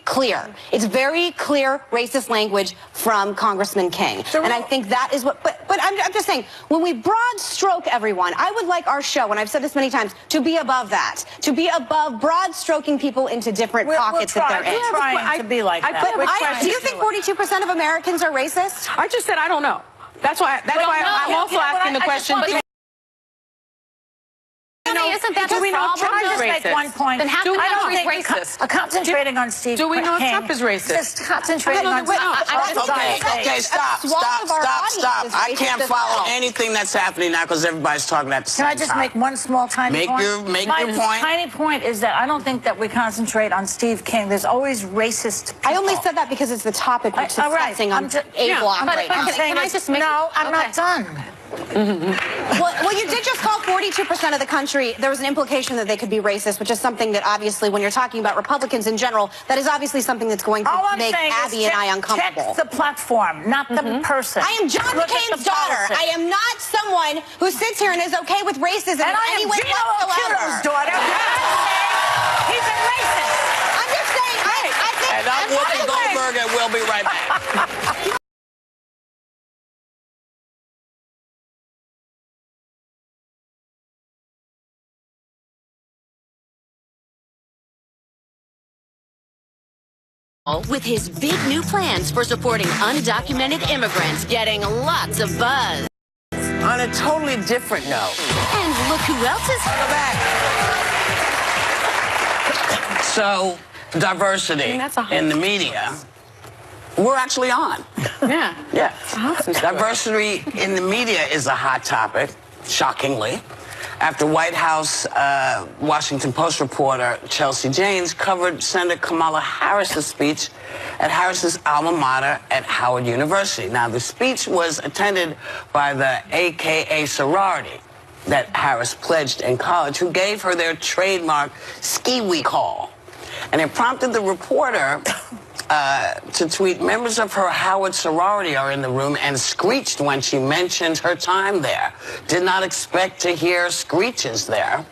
clear. It's very clear racist language from Congressman King. And I think that is what, but I'm just saying, when we broad stroke everyone, I would like our show, and I've said this many times, to be above that, to be above broad stroking people into different pockets that they're in. We're trying to be like that. Do you think 42% of Americans are racist? I just said I don't know. That's why I'm also asking the question. Isn't that the problem? Can I just make one point? Then how do we know he's racist? Concentrating on Steve Do we know if King, Trump is racist? Just concentrating on Okay, stop. I can't follow anything that's happening now because everybody's talking at the same time. Can I just make one small tiny point? Make your point. My tiny point is that I don't think that we concentrate on Steve King. There's always racist people. I only said that because it's the topic we're discussing on A block right now. Can I just make No, I'm not done. Well, you did just call 42% of the country. There was an implication that they could be racist, which is something that obviously, when you're talking about Republicans in general, that is obviously something that's going to make Abby and I uncomfortable. Check the platform, not the person. I am John McCain's daughter. I am not someone who sits here and is okay with racism in any way whatsoever. Gino's daughter. He's a racist. I'm just saying. I think. And I'm Whoopi Goldberg, and we'll be right back. With his big new plans for supporting undocumented immigrants getting lots of buzz. On a totally different note. And look who else is back. So, diversity in the media. We're actually on. Yeah. Yeah. Diversity in the media is a hot topic, shockingly, after White House Washington Post reporter Chelsea Janes covered Senator Kamala Harris's speech at Harris's alma mater at Howard University. Now, the speech was attended by the AKA sorority that Harris pledged in college, who gave her their trademark ski-wee call. And it prompted the reporter to tweet, "Members of her Howard sorority are in the room," and screeched when she mentioned her time there. Did not expect to hear screeches there.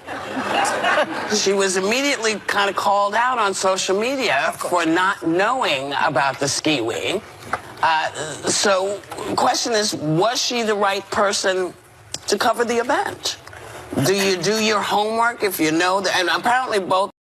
She was immediately kind of called out on social media for not knowing about the ski-wee. So the question is, was she the right person to cover the event? Do you do your homework if you know that? And apparently both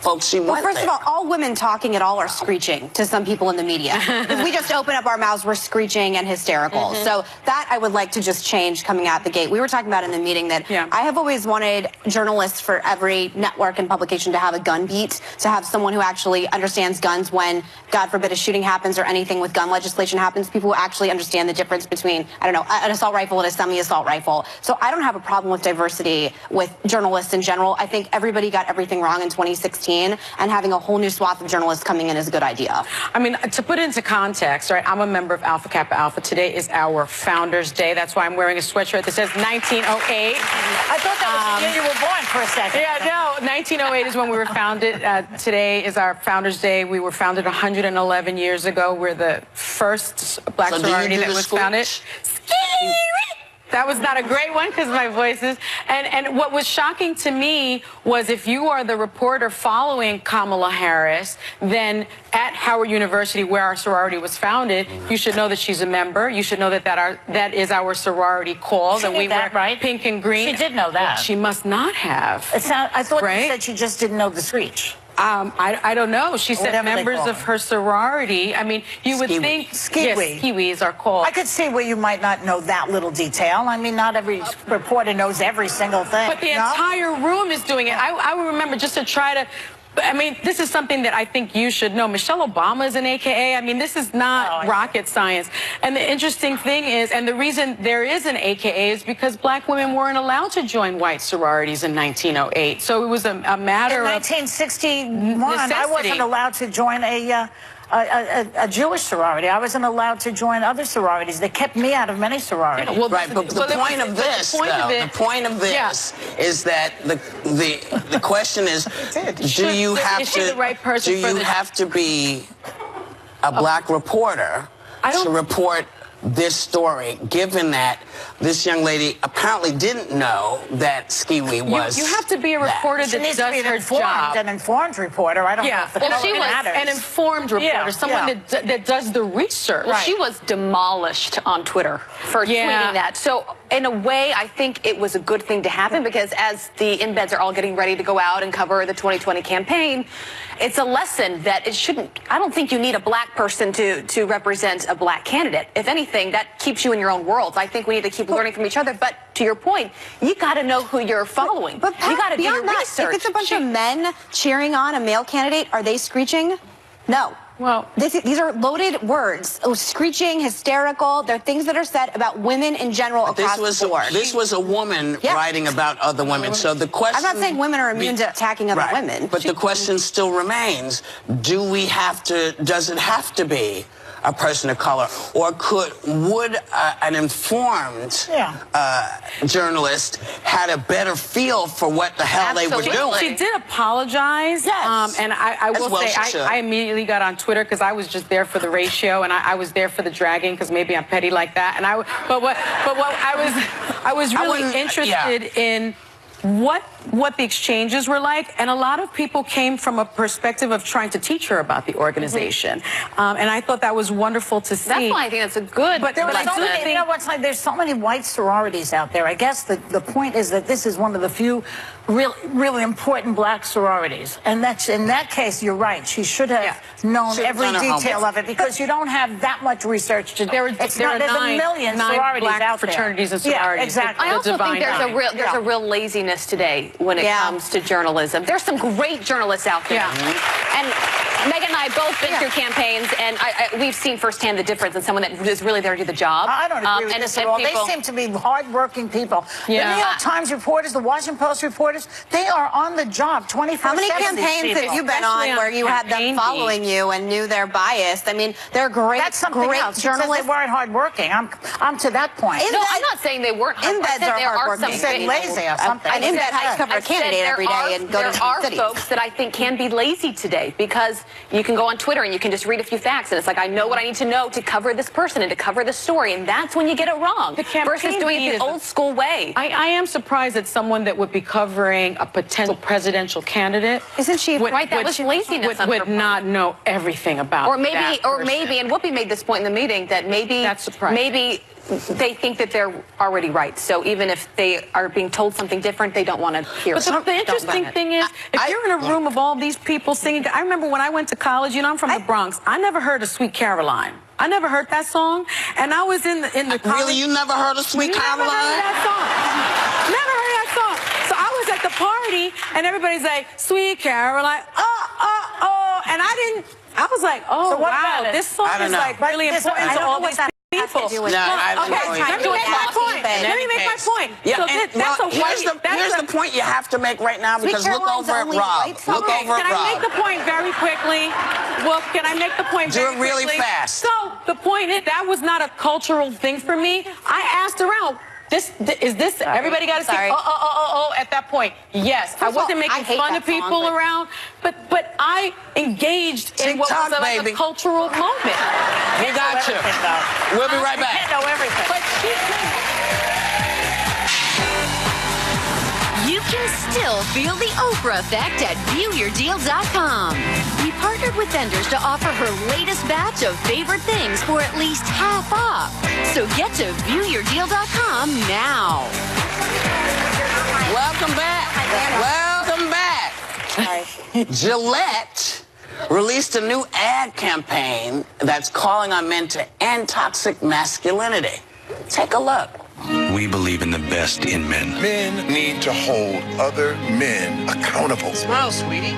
folks she went First of all women talking at all are screeching to some people in the media. If we just open up our mouths, we're screeching and hysterical. So that I would like to just change coming out the gate. We were talking about in the meeting that I have always wanted journalists for every network and publication to have a gun beat, to have someone who actually understands guns when, God forbid, a shooting happens or anything with gun legislation happens. People who actually understand the difference between, I don't know, an assault rifle and a semi-assault rifle. So I don't have a problem with diversity with journalists in general. I think everybody got everything wrong in 2016. And having a whole new swath of journalists coming in is a good idea. I mean, to put it into context, right, I'm a member of Alpha Kappa Alpha. Today is our Founders Day. That's why I'm wearing a sweatshirt that says 1908. I thought that was the year you were born for a second. Yeah, no, 1908 is when we were founded. Today is our Founders Day. We were founded 111 years ago. We're the first black sorority that was founded. That was not a great one because my voice is. And what was shocking to me was, if you are the reporter following Kamala Harris, then at Howard University, where our sorority was founded, you should know that she's a member. You should know that that is our sorority call. She knew that, right? Pink and green. She did know that. She must not have. I thought you said she just didn't know the screech. I don't know. She said members of her sorority. I mean, you would think ski-wees are called. I could see where you might not know that little detail. I mean, not every reporter knows every single thing. But the entire room is doing it. I would remember, just to try to. I mean, this is something that I think you should know. Michelle Obama is an AKA. I mean, this is not rocket science. And the interesting thing is, and the reason there is an AKA is because black women weren't allowed to join white sororities in 1908. So it was a matter of 1961, I wasn't allowed to join a Jewish sorority. I wasn't allowed to join other sororities. They kept me out of many sororities. Yeah, well, right, but the point of this, the point of this is that the question is, do you have to be a black reporter to report this story, given that this young lady apparently didn't know that Skiwi was. You have to be a reporter that does her job. An informed reporter. I don't know if the well, color she was matters. an informed reporter, someone that does the research. Well, she was demolished on Twitter for tweeting that. So in a way, I think it was a good thing to happen because as the embeds are all getting ready to go out and cover the 2020 campaign, it's a lesson that it shouldn't. I don't think you need a black person to represent a black candidate. If anything, that keeps you in your own world. I think we need to keep learning from each other. But to your point, you got to know who you're following. But Pat, you got to do your research. If it's a bunch of men cheering on a male candidate, are they screeching? No. Well, these are loaded words. Screeching, hysterical. They're things that are said about women in general across the board. This was a woman writing about other women. So the question... I'm not saying women are immune to attacking other women. But the question still remains, does it have to be a person of color, or would an informed journalist had a better feel for what the hell they were doing? She did apologize, and I will say I immediately got on Twitter because I was just there for the ratio, and I was there for the dragging because maybe I'm petty like that. And I was really interested in what the exchanges were like, and a lot of people came from a perspective of trying to teach her about the organization, and I thought that was wonderful to see. That's why I think that's a good. But there was so many, you know what's like? There's so many white sororities out there. I guess the point is that this is one of the few really important black sororities, and that's in that case you're right. She should have known every detail of it because you don't have that much research to do. There's a million sororities out there. Fraternities and sororities. Yeah, exactly. I also think there's a real laziness today when it comes to journalism. There's some great journalists out there. And Megan and I have both been through campaigns, and we've seen firsthand the difference in someone that is really there to do the job. I don't agree with this at all. They seem to be hardworking people. The New York Times reporters, the Washington Post reporters, they are on the job 24/7. How many campaigns have you been on where you had them following you and knew their bias? I mean, they're great. That's something else. Journalists, they weren't hardworking. I'm to that point. No, I'm not saying they weren't hardworking. Embeds are hardworking. You said lazy or something. An embed has to cover a candidate every day and go to There are cities. folks that I think can be lazy today because you can go on Twitter and you can just read a few facts and it's like, I know what I need to know to cover this person and to cover this story, and that's when you get it wrong versus doing it the old school way. I am surprised that someone that would be covering a potential presidential candidate, isn't she right? That was laziness. Would not know everything about or maybe, and Whoopi made this point in the meeting that maybe they think that they're already right. So even if they are being told something different, they don't want to hear it. But the interesting thing is, if you're in a room of all these people singing, I remember when I went to college, you know, I'm from the Bronx. I never heard of Sweet Caroline. I never heard that song. And I was in the college. Really? You never heard of Sweet Caroline? Never heard that song. Never heard that song. So I was at the party, and everybody's like, Sweet Caroline, oh. And I was like, oh, wow, this song is like really important to all these people. Let me make my point. Yeah, here's the point you have to make right now, because look over at Rob. Look over at Rob. Can I make the point very quickly? Well, can I make the point very quickly? Do it really fast. So the point is, that was not a cultural thing for me. I asked around. Everybody got to say, at that point. Yes, I wasn't making fun of people around, but I engaged in what was like a cultural moment. We got you. We'll be right back. I know everything. You can still feel the Oprah effect at viewyourdeal.com. We partnered with vendors to offer her latest batch of favorite things for at least half off. So get to viewyourdeal.com now. Welcome back. Welcome back. Gillette released a new ad campaign that's calling on men to end toxic masculinity. Take a look. We believe in the best in men. Men need to hold other men accountable. Smile, sweetie.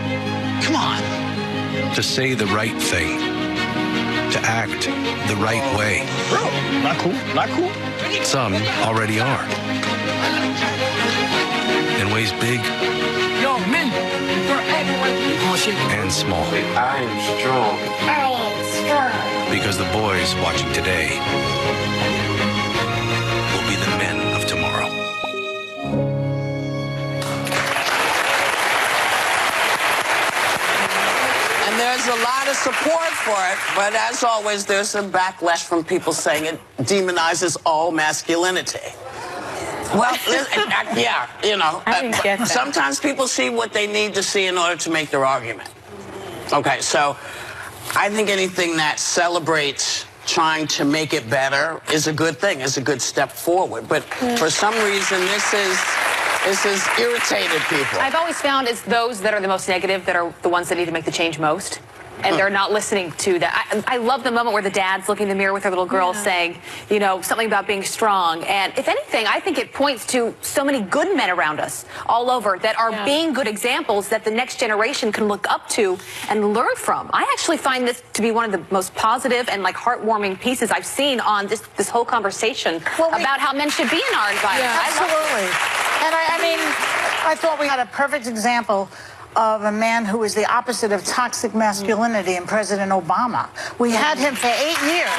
Come on. To say the right thing. To act the right way. Bro, not cool. Not cool. Some already are. In ways big. Yo, men, and small. I am strong. Because the boys watching today will be the men of tomorrow. And there's there's a lot of support for it, but as always, there's a backlash from people saying it demonizes all masculinity. Well, yeah, you know, I didn't get that. Sometimes people see what they need to see in order to make their argument. Okay, so I think anything that celebrates trying to make it better is a good thing, is a good step forward. But for some reason, this has irritated people. I've always found it's those that are the most negative that are the ones that need to make the change most. And they're not listening to that. I love the moment where the dad's looking in the mirror with her little girl saying, you know, something about being strong. And if anything, I think it points to so many good men around us all over that are being good examples that the next generation can look up to and learn from. I actually find this to be one of the most positive and like heartwarming pieces I've seen on this whole conversation about how men should be in our environment. Yeah, absolutely. And I mean, I thought we had a perfect example of a man who is the opposite of toxic masculinity in President Obama. We had him for 8 years,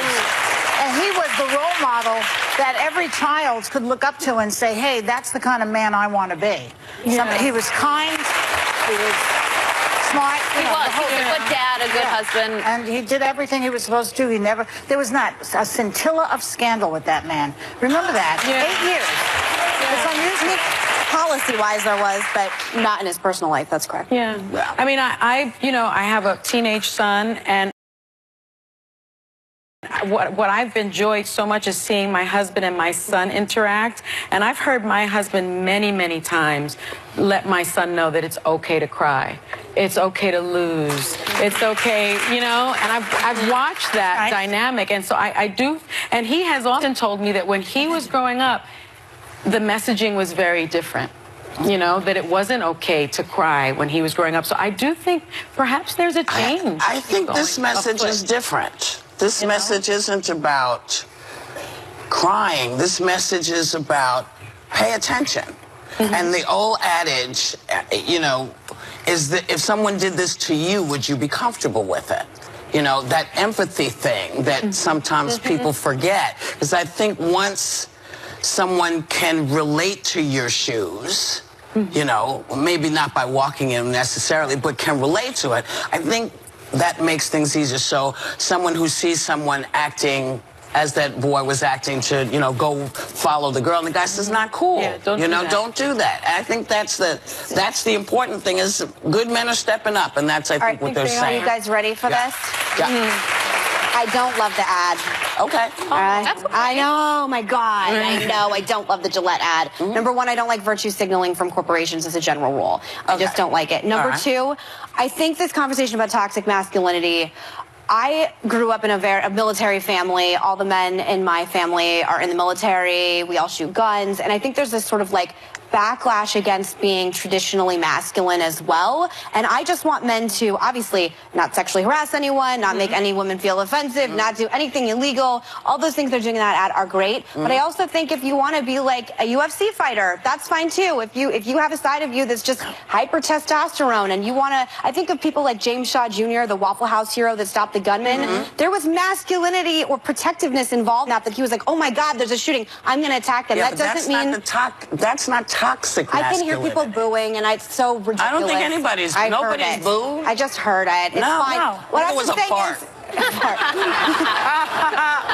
and he was the role model that every child could look up to and say, hey, that's the kind of man I want to be. He was kind, he was smart. He was a good dad, a good husband. And he did everything he was supposed to do. There was not a scintilla of scandal with that man. Remember that? 8 years. It's unusual. Policy-wise, there was, but not in his personal life. That's correct. Yeah. I mean, I have a teenage son, and what I've enjoyed so much is seeing my husband and my son interact. And I've heard my husband many, many times let my son know that it's okay to cry. It's okay to lose. It's okay, you know, and I've watched that dynamic. And so I do, and he has often told me that when he was growing up, the messaging was very different, you know, that it wasn't okay to cry when he was growing up. So I do think perhaps there's a change. I think this message is different. This message isn't about crying. This message is about pay attention. And the old adage, you know, is that if someone did this to you, would you be comfortable with it? You know, that empathy thing that sometimes people forget. Because I think once someone can relate to your shoes, you know, maybe not by walking in them necessarily, but can relate to it, I think that makes things easier. So someone who sees someone acting as that boy was acting to, you know, go follow the girl, and the guy says, not cool. Yeah, don't do that. I think that's the important thing, is good men are stepping up, and that's, I think, what they're saying. Are you guys ready for this? Yeah. I don't love the ad. Okay. That's okay. I know, my God. I know, I don't love the Gillette ad. Number one, I don't like virtue signaling from corporations as a general rule. I just don't like it. Number two, I think this conversation about toxic masculinity, I grew up in a military family. All the men in my family are in the military. We all shoot guns. And I think there's this sort of like backlash against being traditionally masculine as well. And I just want men to obviously not sexually harass anyone, not make any woman feel offensive, not do anything illegal. All those things they're doing in that ad are great. But I also think if you want to be like a UFC fighter, that's fine too. If you have a side of you that's just hyper testosterone and you want to, I think of people like James Shaw Jr., the Waffle House hero that stopped the gunman. There was masculinity or protectiveness involved. Not that he was like, oh my God, there's a shooting, I'm going to attack them. Yeah, that doesn't mean that's not toxic masculinity. I can hear people booing, and it's so ridiculous. I don't think nobody's booed. I just heard it. It's fine. No. What it was a fart.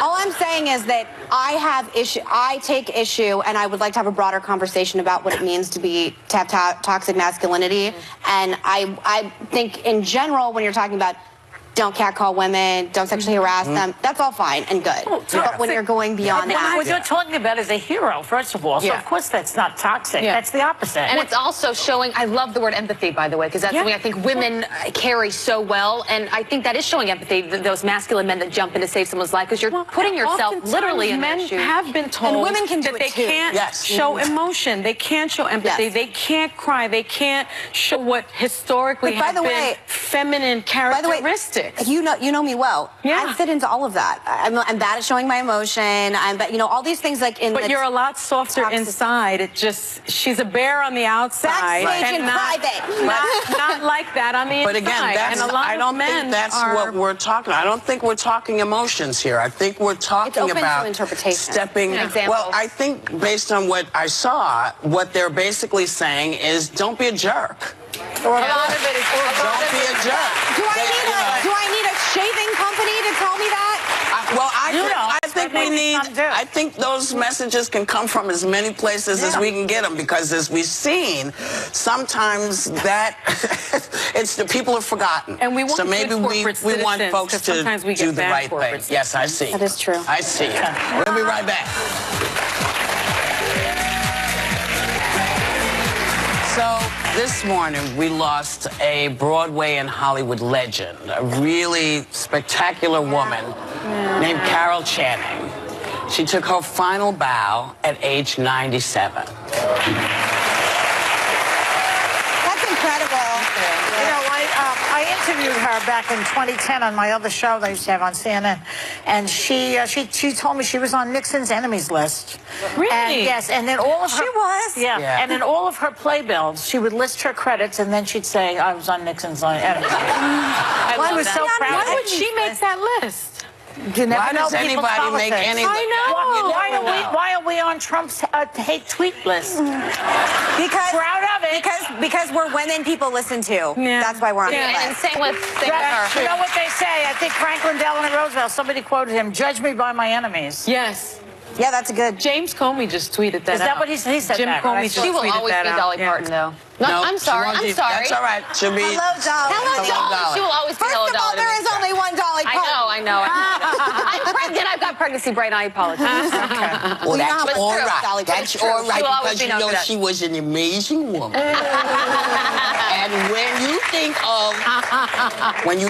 All I'm saying is that I take issue, and I would like to have a broader conversation about what it means to have toxic masculinity. And I think in general, when you're talking about don't catcall women, don't sexually harass them, that's all fine and good. But when you're going beyond that. What you're talking about is a hero, first of all. So, of course, that's not toxic. That's the opposite. And it's also showing, I love the word empathy, by the way, because that's something I think women carry so well. And I think that is showing empathy, those masculine men that jump in to save someone's life, because you're putting yourself literally in their shoes. Men have been told and women can that they can't show emotion. They can't show empathy. They can't cry. They can't show what historically has been feminine characteristics. You know me well. I fit into all of that. I'm bad at showing my emotion. You know, all these things like in. But you're a lot softer inside. It just, she's a bear on the outside. Backstage and private. Not like that on the inside. But again, I don't think that's what we're talking about. I don't think we're talking emotions here. I think we're talking about stepping. Well, I think based on what I saw, what they're basically saying is don't be a jerk. A lot of it is don't be a jerk. Do I tell me that? I think those messages can come from as many places as we can get them, because as we've seen, sometimes that it's the people have forgotten. And we want so maybe we want folks to do the right thing. Yes, I see. That is true. I see. We'll be right back. So this morning we lost a Broadway and Hollywood legend, a really spectacular woman named Carol Channing. She took her final bow at age 97. That's incredible. You know, I interviewed her back in 2010 on my other show that I used to have on CNN, and she told me she was on Nixon's enemies list. Really? And, yes, and then all of her... She was? Yeah, and in all of her playbills, she would list her credits, and then she'd say, I was on Nixon's enemies list. I was so proud. Why would she make that list? You never Why know does anybody make any? I know. Why are we on Trump's hate tweet list? Because Proud of it. Because we're women people listen to. Yeah. That's why we're on the And list. same with her. You know what they say? I think Franklin Delano Roosevelt, somebody quoted him, judge me by my enemies. Yes. Yeah, that's a good. James Comey just tweeted that Is that out. what he said? Jim that, Comey right? just She will tweeted always that be out. Dolly Parton, though. No, I'm sorry. she won't I'm be- sorry. That's all right. She'll be. Hello, Dolly. Hello, Dolly. She will always be First Hello, of all, Dolly. there is only one Dolly Parton. I know. I'm pregnant. I've got pregnancy brain. I apologize. Well, that's know, all true. right. That's all right, She will always because be you known know for that. she was an amazing woman. And when you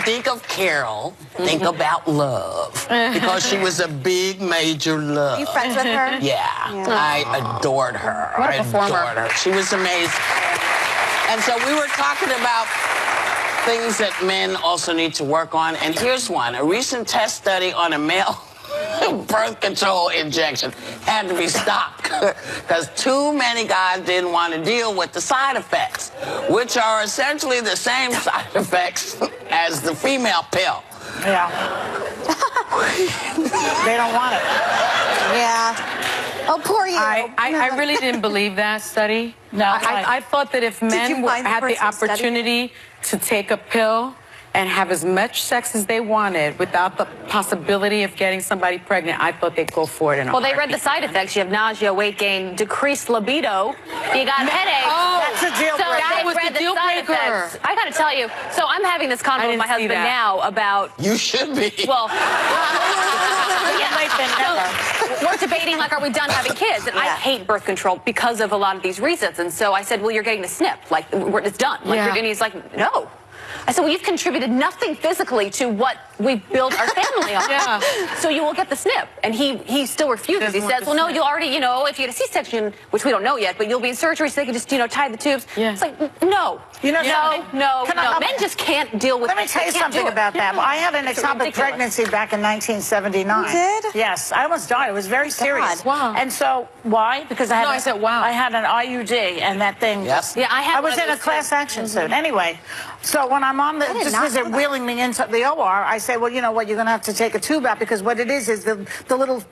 think of Carol, think about love, because she was a big major love. You friends with her? Yeah, I adored her. What a I performer. adored her. She was amazing. And so we were talking about things that men also need to work on, and here's one. A recent test study on a male birth control injection had to be stopped because too many guys didn't want to deal with the side effects, which are essentially the same side effects as the female pill. Yeah. They don't want it. Yeah. Oh, poor you. I really didn't believe that study. No, I thought that if men you find the had the person study? opportunity to take a pill and have as much sex as they wanted without the possibility of getting somebody pregnant, I thought they'd go for it in a Well, they read heartbeat. the side effects. You have nausea, weight gain, decreased libido. You got headaches. Oh, That's a deal So breaker. That they was read the deal side breaker. effects. I got to tell you. So I'm having this I convo with didn't my see husband that. now about. You should be. Well, Late than never. we're debating, like, are we done having kids? And I hate birth control because of a lot of these reasons. And so I said, well, you're getting the snip. Like, it's done. Like, Yeah. and he's like, no. I said, well, you've contributed nothing physically to what we built our family on. Yeah. So you will get the snip. And he still refuses. He Doesn't want says, the well, no, snip. you already, if you get a C-section, which we don't know yet, but you'll be in surgery so they can just, tie the tubes. Yeah. It's like, no. No. Men just can't deal with Let me tell you they can't something do it. about that. I had an It's ectopic ridiculous. pregnancy back in 1979. You did? Yes. I almost died. It was very serious. Wow. And so, why? Because I had I said, wow. I had an IUD, and that thing Yes. Yeah, I had was one of in a those class action suit. Anyway, so when I'm on did just not as they're know that. wheeling me into the OR, I say, well, you know what, you're going to have to take a tube out, because what it is the little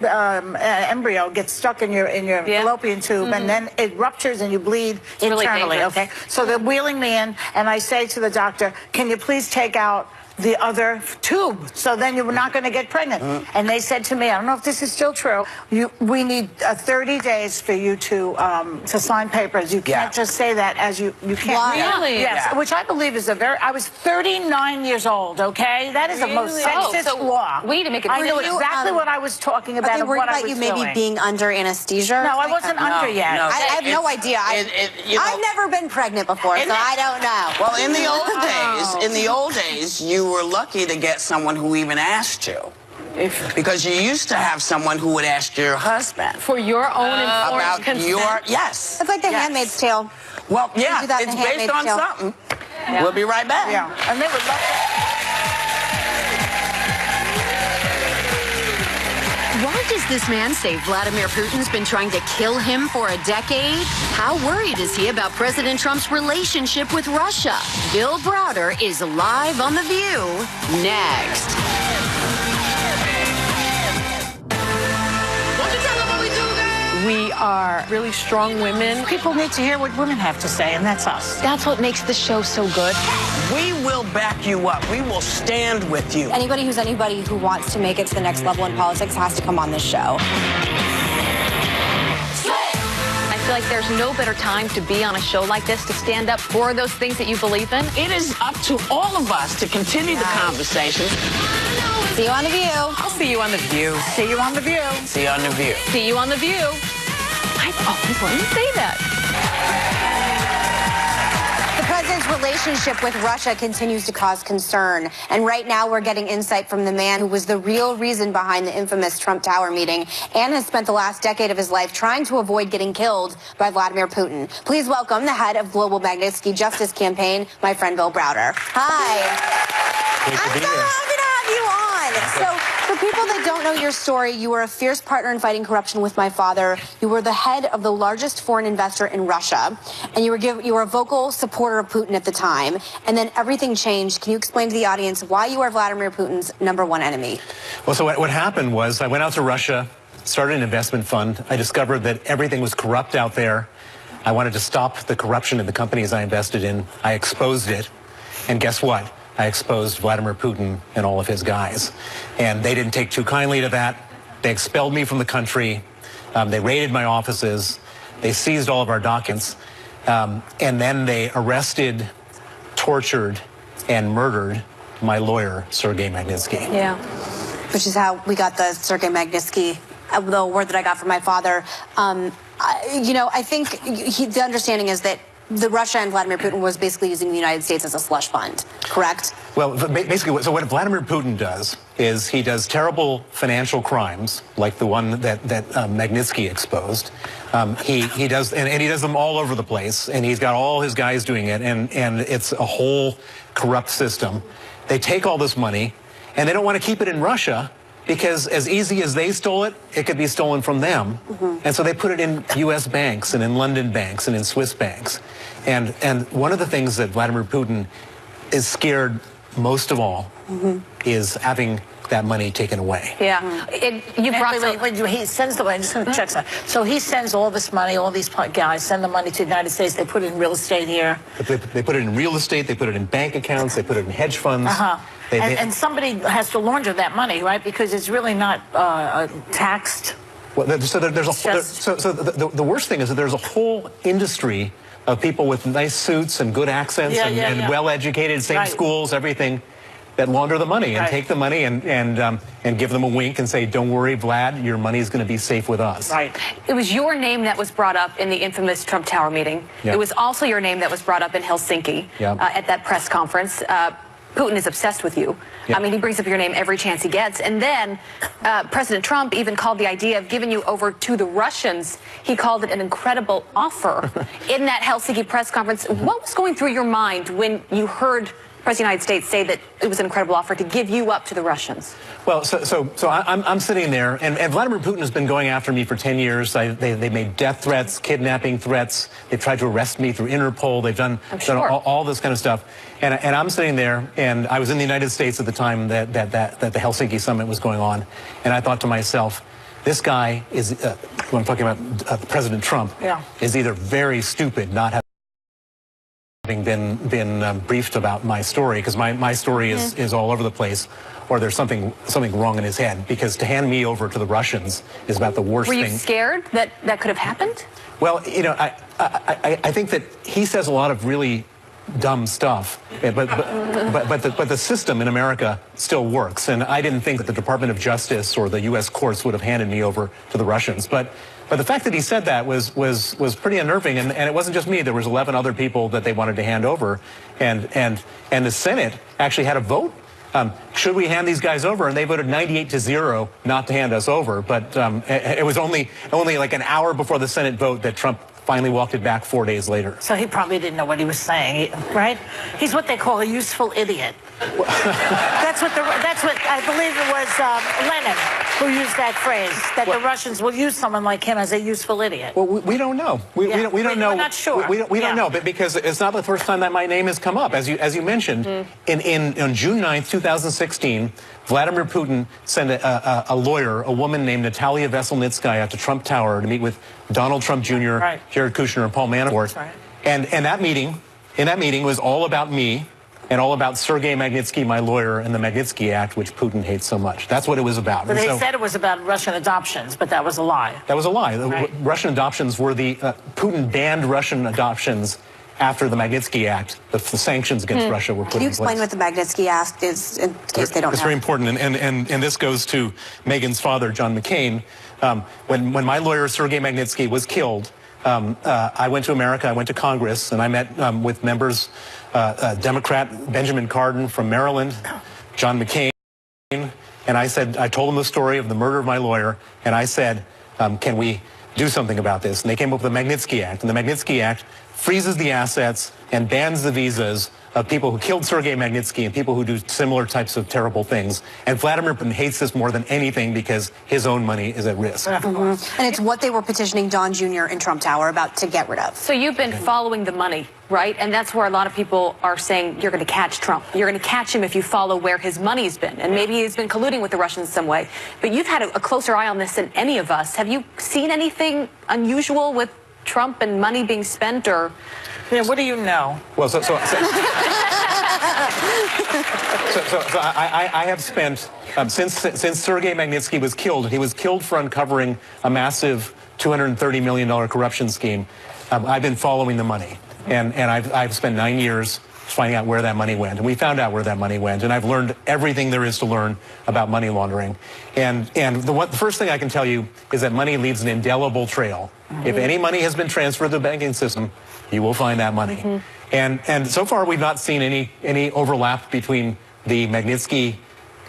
embryo gets stuck in your fallopian tube, and then it ruptures and you bleed really internally. dangerous. Okay, so they're wheeling me in, and I say to the doctor, can you please take out the other tube, so then you're not going to get pregnant. And they said to me, I don't know if this is still true, we need 30 days for you to sign papers. You can't just say that as you can't. Wow. Really? Yes, Yeah. which I believe is I was 39 years old, okay? That is the most Really? sexist so law. we need to make it I knew clear. exactly what I was talking about Are they and worried what I about was you maybe doing. being under anesthesia? No, I wasn't under yet. no. I have no It's- idea. I've never been pregnant before, so I don't know. Well, in the old days, you were lucky to get someone who even asked you. Because you used to have someone who would ask your husband For your own informed about consent. yes. It's like The Handmaid's Tale. Well, yeah, do that in it's The based Handmaid's on Tale. something. We'll be right back. Yeah, and they would love that. Why does this man say Vladimir Putin's been trying to kill him for a decade? How worried is he about President Trump's relationship with Russia? Bill Browder is live on The View next. We are really strong women. People need to hear what women have to say, and that's us. That's what makes the show so good. We will back you up. We will stand with you. Anybody who wants to make it to the next level in politics has to come on this show. I feel like there's no better time to be on a show like this, to stand up for those things that you believe in. It is up to all of us to continue the conversation. See you on The View. I'll see you on The View. See you on The View. See you on The View. See you on The View. I've always wanted to say that. The president's relationship with Russia continues to cause concern. And right now we're getting insight from the man who was the real reason behind the infamous Trump Tower meeting and has spent the last decade of his life trying to avoid getting killed by Vladimir Putin. Please welcome the head of Global Magnitsky Justice Campaign, my friend Bill Browder. Hi. I'm so happy to have you on. So, for people that don't know your story, you were a fierce partner in fighting corruption with my father. You were the head of the largest foreign investor in Russia, and you were a vocal supporter of Putin at the time. And then everything changed. Can you explain to the audience why you are Vladimir Putin's #1 enemy? Well, so what happened was I went out to Russia, started an investment fund. I discovered that everything was corrupt out there. I wanted to stop the corruption in the companies I invested in. I exposed it, and guess what? I exposed Vladimir Putin and all of his guys. And they didn't take too kindly to that. They expelled me from the country. They raided my offices. They seized all of our documents. And then they arrested, tortured, and murdered my lawyer, Sergei Magnitsky. Yeah. Which is how we got the Sergei Magnitsky, the word that I got from my father. I think the understanding is that Russia and Vladimir Putin was basically using the United States as a slush fund, correct? Well, basically, so what Vladimir Putin does is he does terrible financial crimes, like the one that Magnitsky exposed. He does, and he does them all over the place, and he's got all his guys doing it, and it's a whole corrupt system. They take all this money, and they don't want to keep it in Russia, because as easy as they stole it, it could be stolen from them. And so they put it in U.S. banks and in London banks and in Swiss banks. And one of the things that Vladimir Putin is scared most of all is having that money taken away. Yeah. He sends the money. I'm just going to check that. So he sends all this money, all these guys send the money to the United States. They put it in real estate here. They put it in real estate. They put it in bank accounts. They put it in hedge funds. And somebody has to launder that money, right? Because it's really not taxed. Well, the worst thing is that there's a whole industry of people with nice suits and good accents and well-educated, same schools, everything, that launder the money and take the money and give them a wink and say, "Don't worry, Vlad, your money is going to be safe with us." Right. It was your name that was brought up in the infamous Trump Tower meeting. It was also your name that was brought up in Helsinki at that press conference. Putin is obsessed with you. I mean, he brings up your name every chance he gets. And then President Trump even called the idea of giving you over to the Russians, he called it an incredible offer in that Helsinki press conference. What was going through your mind when you heard President of the United States say that it was an incredible offer to give you up to the Russians? Well, so I'm sitting there, and Vladimir Putin has been going after me for 10 years. They made death threats, kidnapping threats. They've tried to arrest me through Interpol. They've done all this kind of stuff. And I'm sitting there, and I was in the United States at the time that the Helsinki summit was going on. And I thought to myself, this guy is, when I'm talking about President Trump, is either very stupid, not having been briefed about my story, because my story is all over the place, or there's something wrong in his head, because to hand me over to the Russians is about the worst thing. Were you scared that that could have happened? Well, you know, I think that he says a lot of really dumb stuff, but the system in America still works, and I didn't think that the Department of Justice or the U.S. courts would have handed me over to the Russians, but the fact that he said that was pretty unnerving, and it wasn't just me. There was 11 other people that they wanted to hand over, and the Senate actually had a vote. Should we hand these guys over? And they voted 98-0 not to hand us over. But it was only like an hour before the Senate vote that Trump finally walked it back 4 days later. So he probably didn't know what he was saying, right? He's what they call a useful idiot. That's what I believe it was Lenin who used that phrase, that the Russians will use someone like him as a useful idiot. Well, we don't know. We don't know. We're not sure. We don't know, but because it's not the first time that my name has come up. As you mentioned, on June 9th, 2016, Vladimir Putin sent a lawyer, a woman named Natalia Veselnitskaya, to Trump Tower to meet with Donald Trump Jr., Jared Kushner, and Paul Manafort. And in that meeting was all about me and all about Sergei Magnitsky, my lawyer, and the Magnitsky Act, which Putin hates so much. That's what it was about. But they said it was about Russian adoptions, but that was a lie. That was a lie. Right. Russian adoptions were Putin banned Russian adoptions after the Magnitsky Act. The sanctions against Russia were put in place. Can you explain what the Magnitsky Act is, in case they don't know? It's very important, and this goes to Megan's father, John McCain. When my lawyer, Sergei Magnitsky, was killed, I went to America, I went to Congress, and I met with members, Democrat Benjamin Cardin from Maryland, John McCain, and I told them the story of the murder of my lawyer, and I said, can we do something about this? And they came up with the Magnitsky Act, and the Magnitsky Act freezes the assets and bans the visas of people who killed Sergei Magnitsky and people who do similar types of terrible things. And Vladimir Putin hates this more than anything because his own money is at risk. Mm-hmm. And it's what they were petitioning Don Jr. in Trump Tower about to get rid of. So you've been following the money, right? And that's where a lot of people are saying you're going to catch Trump. You're going to catch him if you follow where his money's been. And maybe he's been colluding with the Russians some way. But you've had a closer eye on this than any of us. Have you seen anything unusual with Trump and money being spent, or? Yeah, what do you know? Well, I have spent, since Sergei Magnitsky was killed, he was killed for uncovering a massive $230 million corruption scheme. I've been following the money, and I've spent 9 years finding out where that money went, and we found out where that money went, and I've learned everything there is to learn about money laundering. And the first thing I can tell you is that money leaves an indelible trail. If any money has been transferred to the banking system, you will find that money. And so far, we've not seen any overlap between the Magnitsky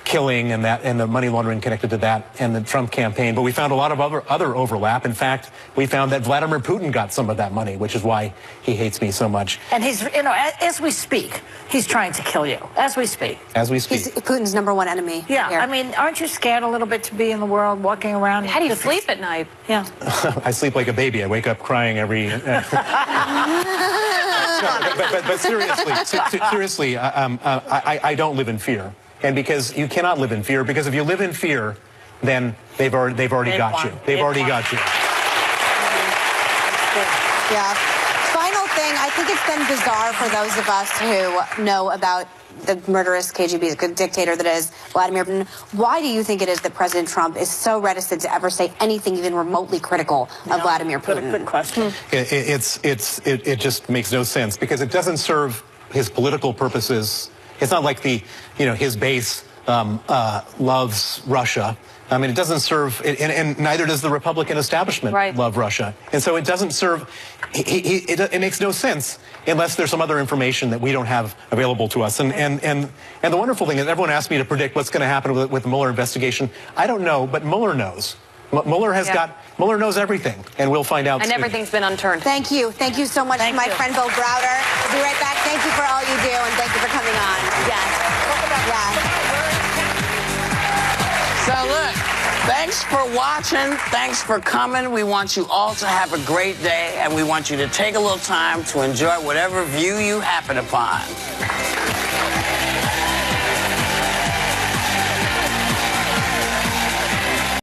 killing and the money laundering connected to that and the Trump campaign. But we found a lot of other overlap. In fact, we found that Vladimir Putin got some of that money, which is why he hates me so much. And he's, as we speak, he's trying to kill you. As we speak. As we speak. He's Putin's #1 enemy. Yeah, here. I mean, aren't you scared a little bit to be in the world, walking around? How do you sleep at night? Yeah. I sleep like a baby. I wake up crying every... but seriously, I don't live in fear. And because you cannot live in fear, because if you live in fear, then they've already got you. They've already got you. Yeah. Final thing, I think it's been bizarre for those of us who know about the murderous KGB dictator that is Vladimir Putin. Why do you think it is that President Trump is so reticent to ever say anything even remotely critical of Vladimir Putin? Good question. It just makes no sense because it doesn't serve his political purposes. It's not like his base loves Russia. I mean, it doesn't serve, and neither does the Republican establishment love Russia. And so it doesn't serve, it makes no sense unless there's some other information that we don't have available to us. And the wonderful thing is everyone asks me to predict what's going to happen with the Mueller investigation. I don't know, but Mueller knows. Mueller knows everything, and we'll find out. And everything's been unturned. Thank you. Thank you so much to my friend Bill Browder. We'll be right back. Thank you for all you do, and thank you for coming on. Yes. So look, thanks for watching. Thanks for coming. We want you all to have a great day, and we want you to take a little time to enjoy whatever view you happen upon.